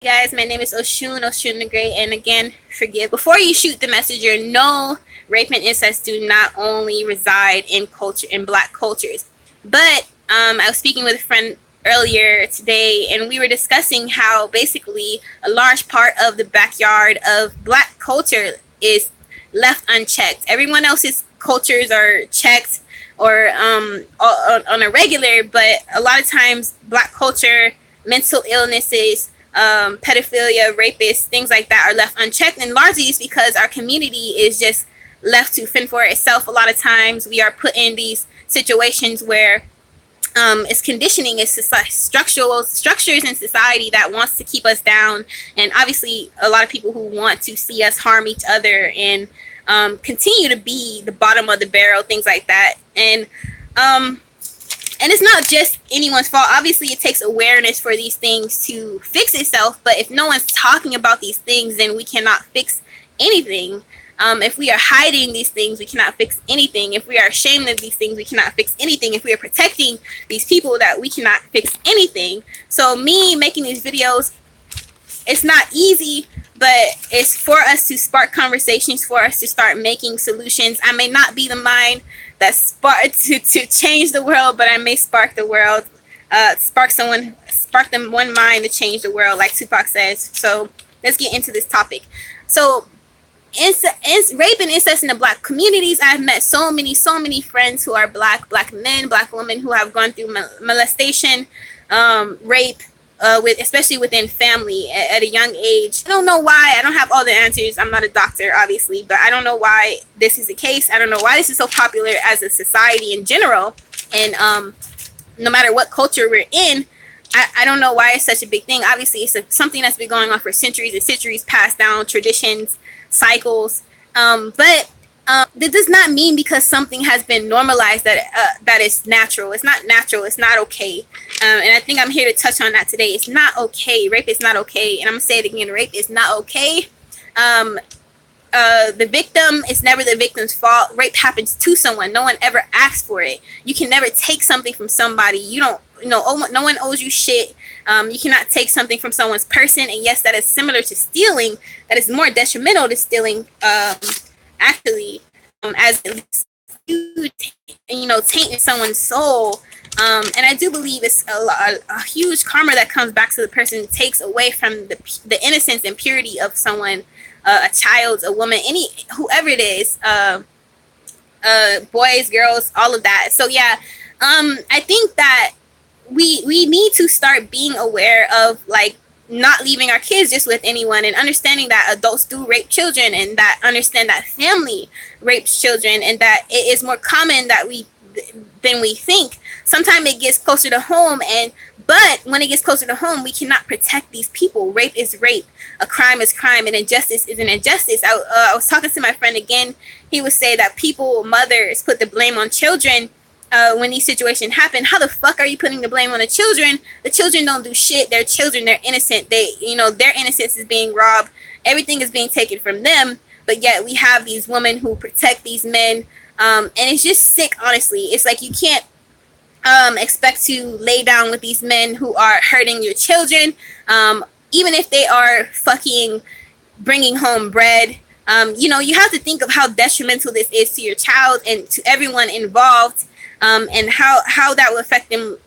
Guys, my name is Oshun the Great, and again, forgive. Before you shoot the messenger, no, rape and incest do not only reside in black cultures. But I was speaking with a friend earlier today, and we were discussing how basically a large part of the backyard of black culture is left unchecked. Everyone else's cultures are checked or on a regular, but a lot of times black culture, mental illnesses, pedophilia, rapists, things like that are left unchecked, and largely it's because our community is just left to fend for itself. A lot of times we are put in these situations where it's conditioning, it's structural structures in society that wants to keep us down, and obviously a lot of people who want to see us harm each other and continue to be the bottom of the barrel, things like that. And it's not just anyone's fault. Obviously, it takes awareness for these things to fix itself. But if no one's talking about these things, then we cannot fix anything. If we are hiding these things, we cannot fix anything. If we are ashamed of these things, we cannot fix anything. If we are protecting these people, that we cannot fix anything. So me making these videos, it's not easy, but it's for us to spark conversations, for us to start making solutions. I may not be the mind that to change the world, but I may spark the world, spark them one mind to change the world, like Tupac says. So let's get into this topic. So rape and incest in the black communities. I've met so many friends who are black men, black women who have gone through molestation, rape, especially within family at a young age. I don't know why. I don't have all the answers. I'm not a doctor, obviously, but I don't know why this is the case. I don't know why this is so popular as a society in general. And no matter what culture we're in, I don't know why it's such a big thing. Obviously, it's something that's been going on for centuries and centuries, passed down, traditions, cycles. But that does not mean because something has been normalized that it's natural. It's not natural. It's not okay. And I think I'm here to touch on that today. It's not okay. Rape is not okay. And I'm going to say it again. Rape is not okay. The victim is never the victim's fault. Rape happens to someone. No one ever asks for it. You can never take something from somebody. No one owes you shit. You cannot take something from someone's person. And yes, that is similar to stealing. That is more detrimental to stealing. Actually, as you tainting someone's soul, and I do believe it's a huge karma that comes back to the person, takes away from the innocence and purity of someone, a child, a woman, whoever it is, boys, girls, all of that. So yeah, I think that we need to start being aware of not leaving our kids just with anyone, and understanding that adults do rape children, and that understand that family rapes children, and that it is more common than we think. Sometimes it gets closer to home, but when it gets closer to home, we cannot protect these people. Rape is rape. A crime is crime, and injustice is an injustice. I was talking to my friend again. He would say that mothers put the blame on children. When these situations happen, how the fuck are you putting the blame on the children? The children don't do shit. They're children. They're innocent. Their innocence is being robbed. Everything is being taken from them. But yet we have these women who protect these men. And it's just sick, honestly. It's like you can't expect to lay down with these men who are hurting your children. Even if they are fucking bringing home bread. You have to think of how detrimental this is to your child and to everyone involved. And how that will affect them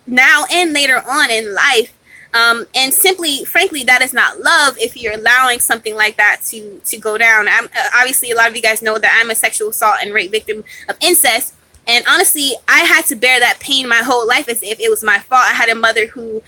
now and later on in life. And frankly, that is not love if you're allowing something like that to go down. Obviously, a lot of you guys know that I'm a sexual assault and rape victim of incest. And honestly, I had to bear that pain my whole life as if it was my fault. I had a mother who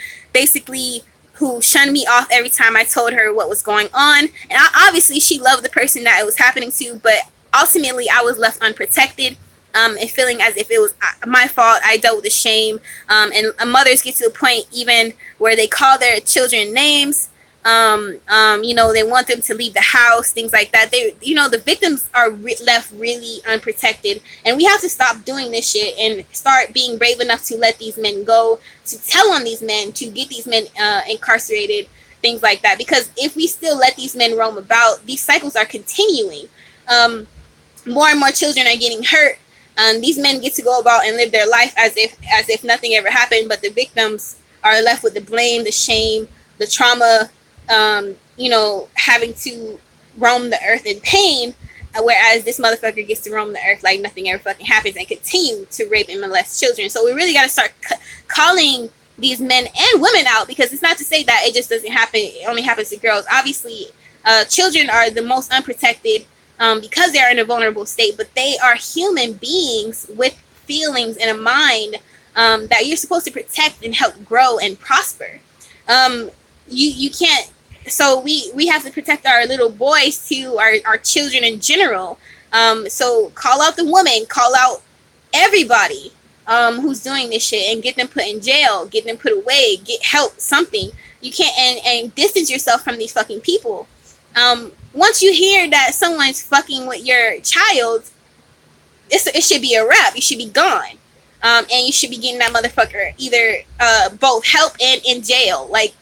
shunned me off every time I told her what was going on. And obviously, she loved the person that it was happening to, but ultimately, I was left unprotected. And feeling as if it was my fault. I dealt with the shame. And mothers get to the point even where they call their children names. They want them to leave the house, things like that. The victims are left really unprotected. And we have to stop doing this shit and start being brave enough to let these men go, to tell on these men, to get these men incarcerated, things like that. Because if we still let these men roam about, these cycles are continuing. More and more children are getting hurt. These men get to go about and live their life as if nothing ever happened, but the victims are left with the blame, the shame, the trauma, having to roam the earth in pain, whereas this motherfucker gets to roam the earth like nothing ever fucking happens and continue to rape and molest children. So we really got to start calling these men and women out, because it's not to say that it just doesn't happen. It only happens to girls. Obviously, children are the most unprotected because they are in a vulnerable state, but they are human beings with feelings and a mind that you're supposed to protect and help grow and prosper. You can't. So we have to protect our little boys too, our children in general. So call out the woman, call out everybody who's doing this shit, and get them put in jail, get them put away, get help, something. You can't, and distance yourself from these fucking people. Once you hear that someone's fucking with your child, it should be a wrap. You should be gone. And you should be getting that motherfucker either both help and in jail. Like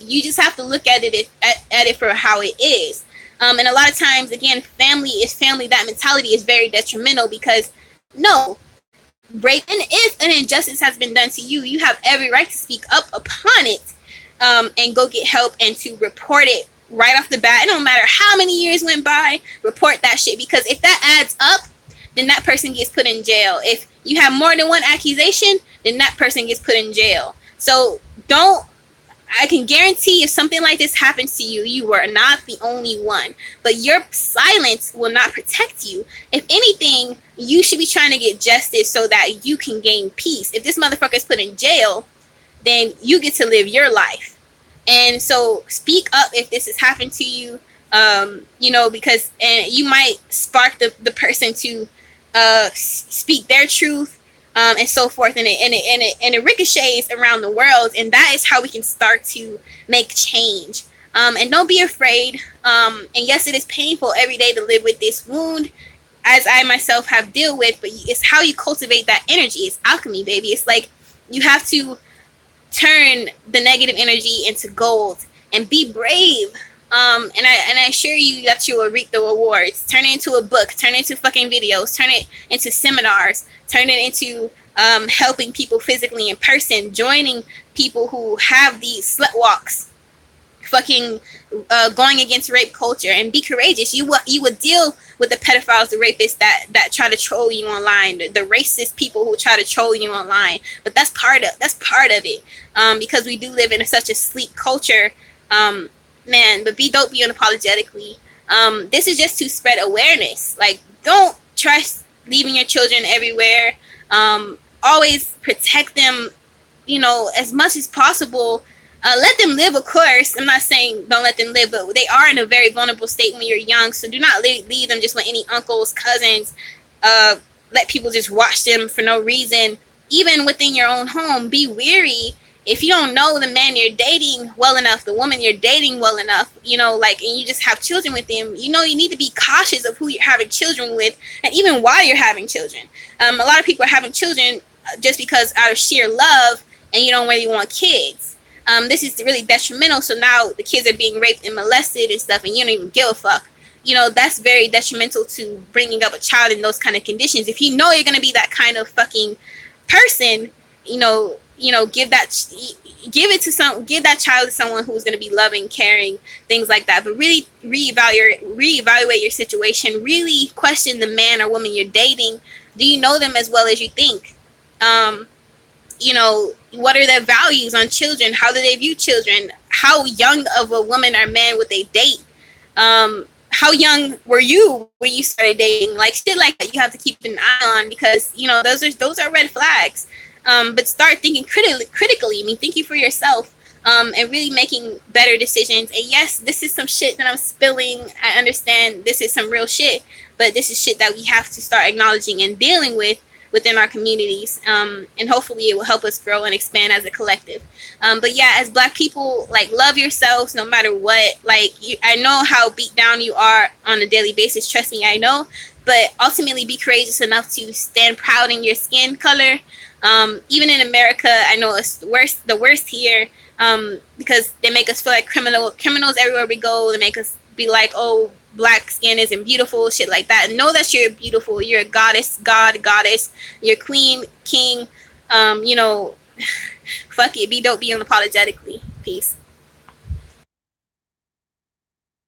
you just have to look at it for how it is. And a lot of times, again, family is family. That mentality is very detrimental, because no, rape and if an injustice has been done to you, you have every right to speak up upon it, and go get help and to report it right off the bat. It don't matter how many years went by, report that shit, because if that adds up, then that person gets put in jail. If you have more than one accusation, then that person gets put in jail. So I can guarantee if something like this happens to you, you are not the only one. But your silence will not protect you. If anything, you should be trying to get justice so that you can gain peace. If this motherfucker is put in jail, then you get to live your life. And so speak up if this has happened to you, because you might spark the person to speak their truth, and so forth, and it ricochets around the world, and that is how we can start to make change. And don't be afraid. And yes, it is painful every day to live with this wound, as I myself have dealt with, but it's how you cultivate that energy. It's alchemy, baby. It's like you have to turn the negative energy into gold and be brave. And I assure you that you will reap the rewards. Turn it into a book, turn it into fucking videos, turn it into seminars, turn it into helping people physically in person, joining people who have these slut walks, fucking going against rape culture, and be courageous. You would deal with the pedophiles, the rapists that try to troll you online, the racist people who try to troll you online. But that's part of it, because we do live in such a sleek culture. Man, but be dope, be unapologetically. This is just to spread awareness. Like, don't trust leaving your children everywhere. Always protect them, as much as possible. Let them live, of course. I'm not saying don't let them live, but they are in a very vulnerable state when you're young. So do not leave them just with any uncles, cousins. Let people just watch them for no reason. Even within your own home, be wary. If you don't know the man you're dating well enough, the woman you're dating well enough, and you just have children with them, you need to be cautious of who you're having children with, and even why you're having children. A lot of people are having children just because out of sheer love, and you don't really want kids. This is really detrimental. So now the kids are being raped and molested and stuff, and you don't even give a fuck. That's very detrimental to bringing up a child in those kind of conditions. If you know you're going to be that kind of fucking person, give that child to someone who's going to be loving, caring, things like that. But really reevaluate your situation. Really question the man or woman you're dating. Do you know them as well as you think? What are their values on children? How do they view children? How young of a woman or man would they date? How young were you when you started dating? Like shit like that you have to keep an eye on, because those are red flags. But start thinking critically. I mean, thinking for yourself, and really making better decisions. And yes, this is some shit that I'm spilling. I understand this is some real shit, but this is shit that we have to start acknowledging and dealing with within our communities. And hopefully it will help us grow and expand as a collective. But yeah, as Black people, like, love yourselves no matter what. Like, I know how beat down you are on a daily basis. Trust me, I know. But ultimately, be courageous enough to stand proud in your skin color. Even in America, I know it's the worst here, because they make us feel like criminals everywhere we go. They make us be like, oh, Black skin isn't beautiful, shit like that. Know that you're beautiful. You're a goddess, goddess. You're queen, king. Fuck it. Be dope, be unapologetically. Peace.